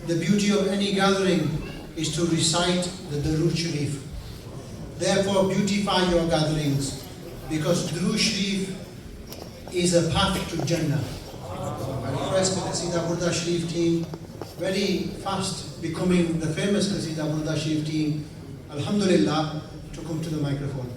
the beauty of any gathering is to recite the Durood Sharif. Therefore, beautify your gatherings, because Durood Sharif is a path to Jannah. I request the Qasida Burda Sharif team, very fast becoming the famous Qasida Burda Sharif team, Alhamdulillah, to come to the microphone.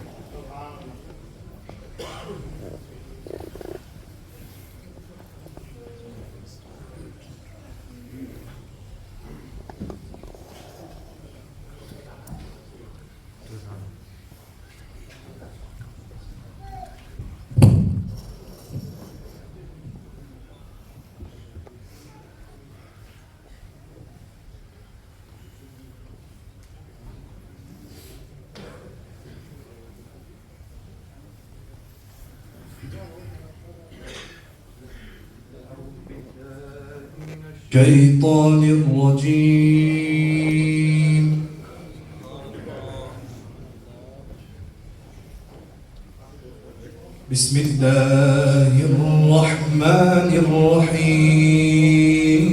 الشيطان الرجيم. بسم الله الرحمن الرحيم.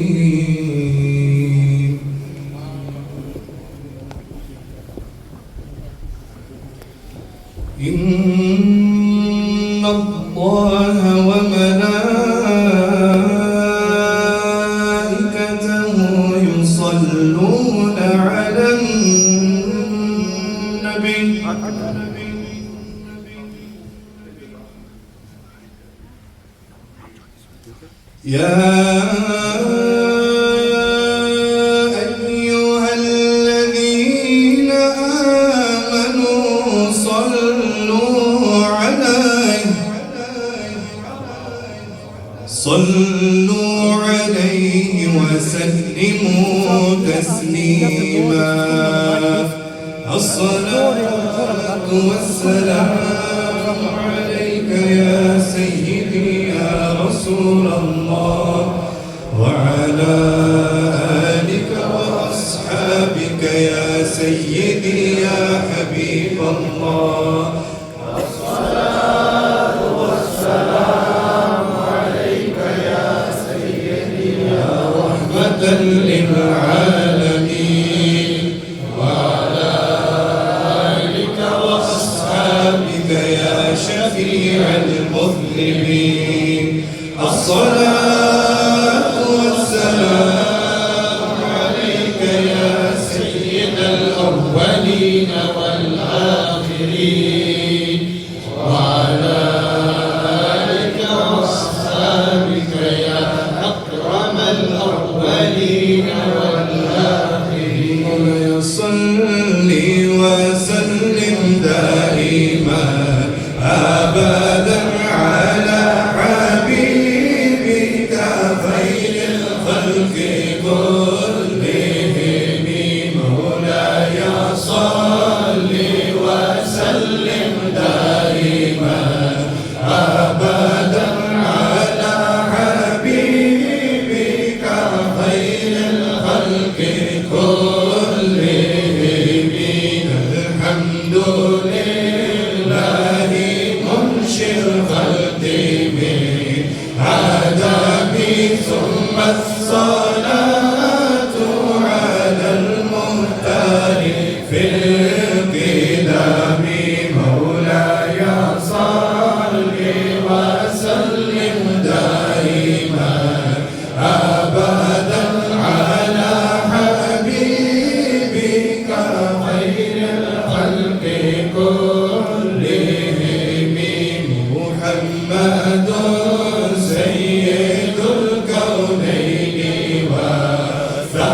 إن الله وملائكته يصلون على النبي يا أيها الذين آمنوا صلوا عليه وسلموا تسليما. الصلاة والسلام عليك يا سيدي يا رسول الله، وعلى آلك وأصحابك يا سيدي يا حبيب الله. الصلاة والسلام عليك يا سيدي يا رحمة للعالمين، وعلى آلك وأصحابك يا شفيع المذنبين. الصلاة والسلام عليك يا سيد الأولين والآخرين، وعلى آلك وأصحابك يا أكرم الأولين والآخرين. صل وسلم دائما أبدا على حبيبك خير الخلق كلهم. مولاي صل وسلم دائما أبدا على حبيبك خير الخلق كلهم. الحمد لله منشئ الخلق من عدمي، ثم الصلاة على المختار في القدم. مولاي صل وسلم دائما أبدا على حبيبك خير الخلق كلهم. محمد سيد الكونين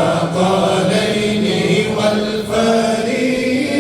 والثقلين والفريقين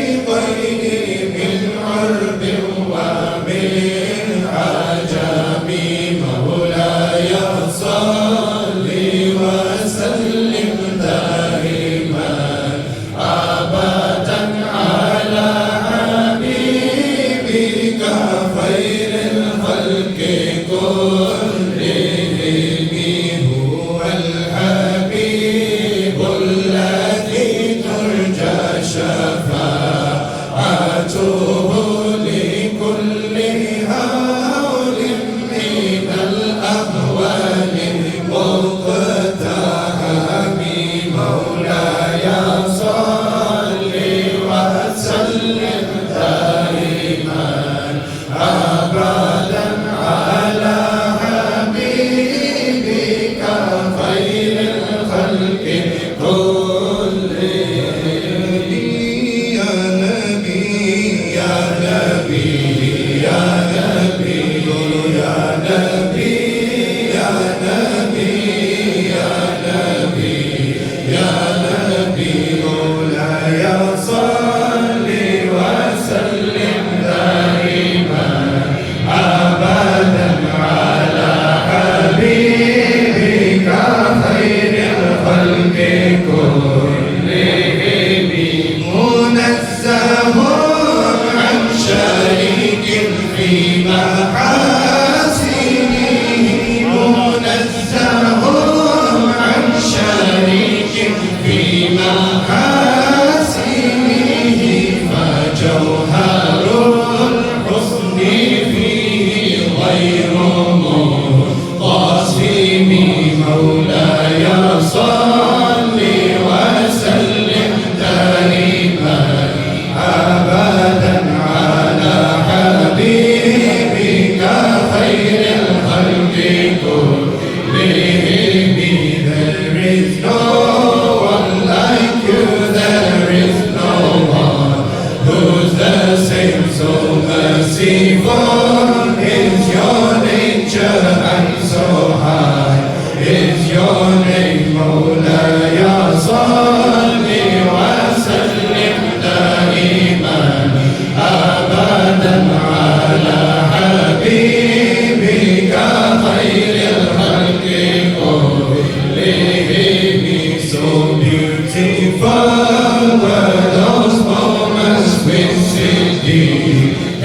beautiful were those moments with Siddiq.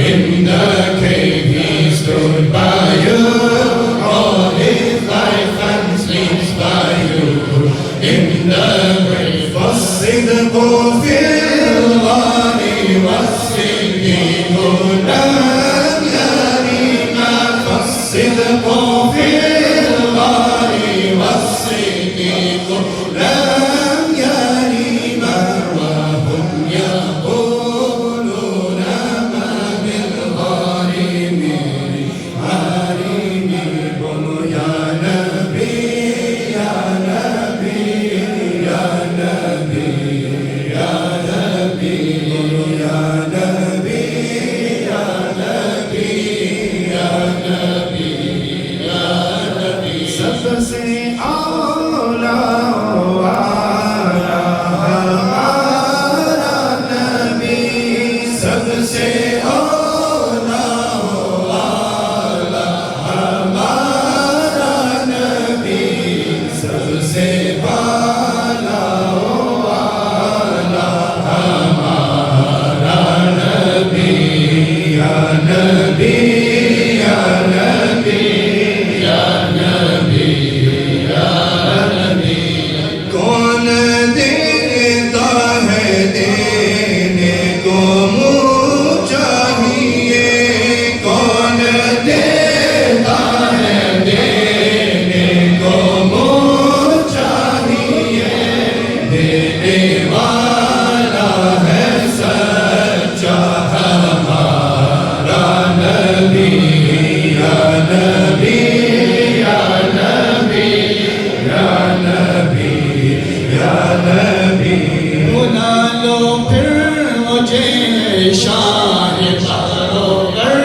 In the cave he stood by you, all his life and sleeps by you. In the grave فالصدق في الغار والصديق لم يرم. فالصدق في الغار والصديق لم يرم. وهم يقولون ما بالغار من هارم. قل يا نبي يا نبي يا نبي يا نبي قل يا نبي يا نبي يا نبي يا نبي. सबसे औला वाला हमारा नबी. सबसे औला वाला हमारा नबी. सबसे वाला वाला हमारा नबी. या नबी या नबी या नबी या नबी. कौन देता है देने को मुँह चाहिए. कौन देता है देने को मुँह चाहिए. देने वाला है सच्चा हमारा नबी. या नबी या नबी या नबी या नबी. बुला लो फिर मुझे शाह बरोबर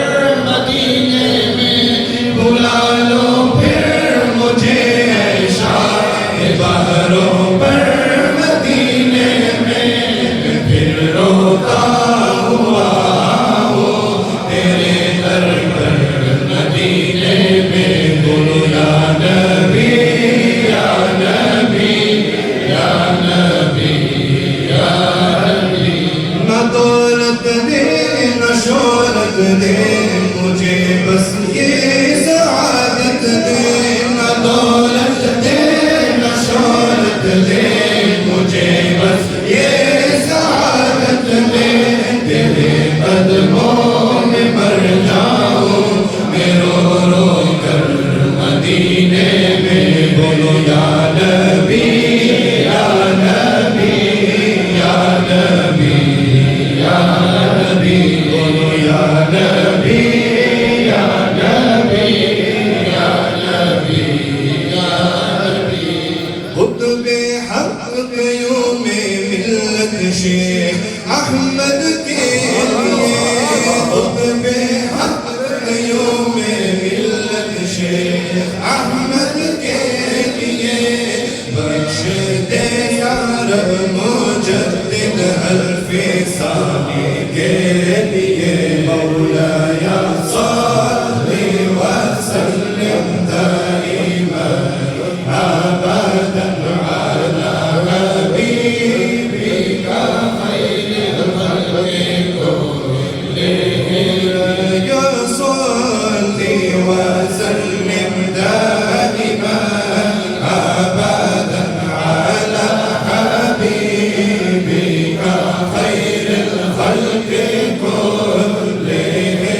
मदीने में. बुला लो फिर मुझे शाह बरोबर मदीने में. फिर रोता हुआ वो तेरे दर पर मदीने में. बोलो या नबी या नबी या नबी या नबी. न दौलत दे न शोहरत दे मुझे बस ये सआदत दे. न दौलत दे न शोहरत दे मुझे बस ये सआदत दे. तेरे कदमों में मर जाऊं मैं रो रो कर मदीने में. बोलो या नबी या नबी या नबी या नबी. बोलो या नबी या नबी या नबी या नबी. खुतबे हक क़याम मिल्लत शेख अहमद के लिए. खुतबे हक क़याम मिल्लत शेख अहमद के लिए. बख्श दे या रब मुजद्दिद अल्फ़े साली के लिए. मौलाया सल्लि व सल्लिम दाइमन अबदन अला हबीबिका खैरिल खल्क़ि कुल्लिहिम. या सल्लि व सल्लिम दाइमन अबदन अला हबीबिका खैरिल खल्क़ि कुल्लिहिम.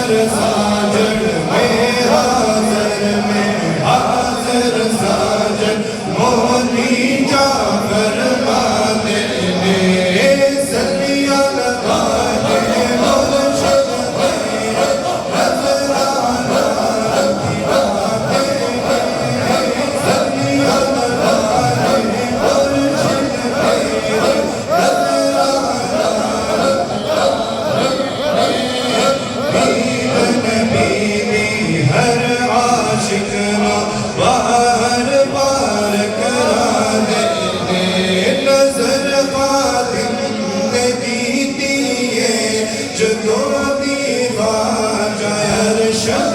हाजिर साजन में हाजिर साजन मोनी जाफर माते ने सलिया लगा दे मुर्शिद नजराना दीवाने सलिया लगा दे मुर्शिद हर आशिक रो बार बार करा दे नजर खातिम ने दी दिए जो दीवार जायर शब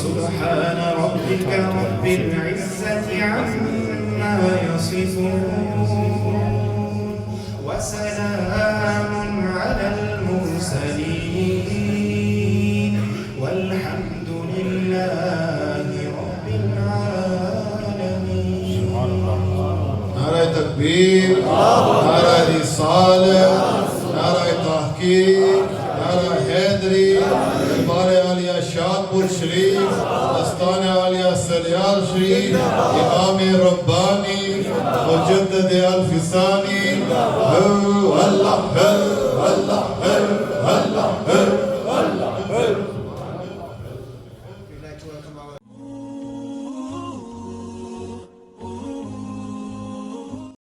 سبحان ربك رب العزة عما يصفون وسلام على المرسلين والحمد لله رب العالمين. नारे तकबीर, नारा रिसालत, नारा तहकीक, नारा हैदरी, दरबार आलिया शाहपुर शरीफ, आस्तान आलिया सलियार शरीफ, इमाम रब्बानी, मुजद्दिद अल-फिसानी, अल्लाह अल्लाह अल्लाह अल्लाह. We'd like to welcome our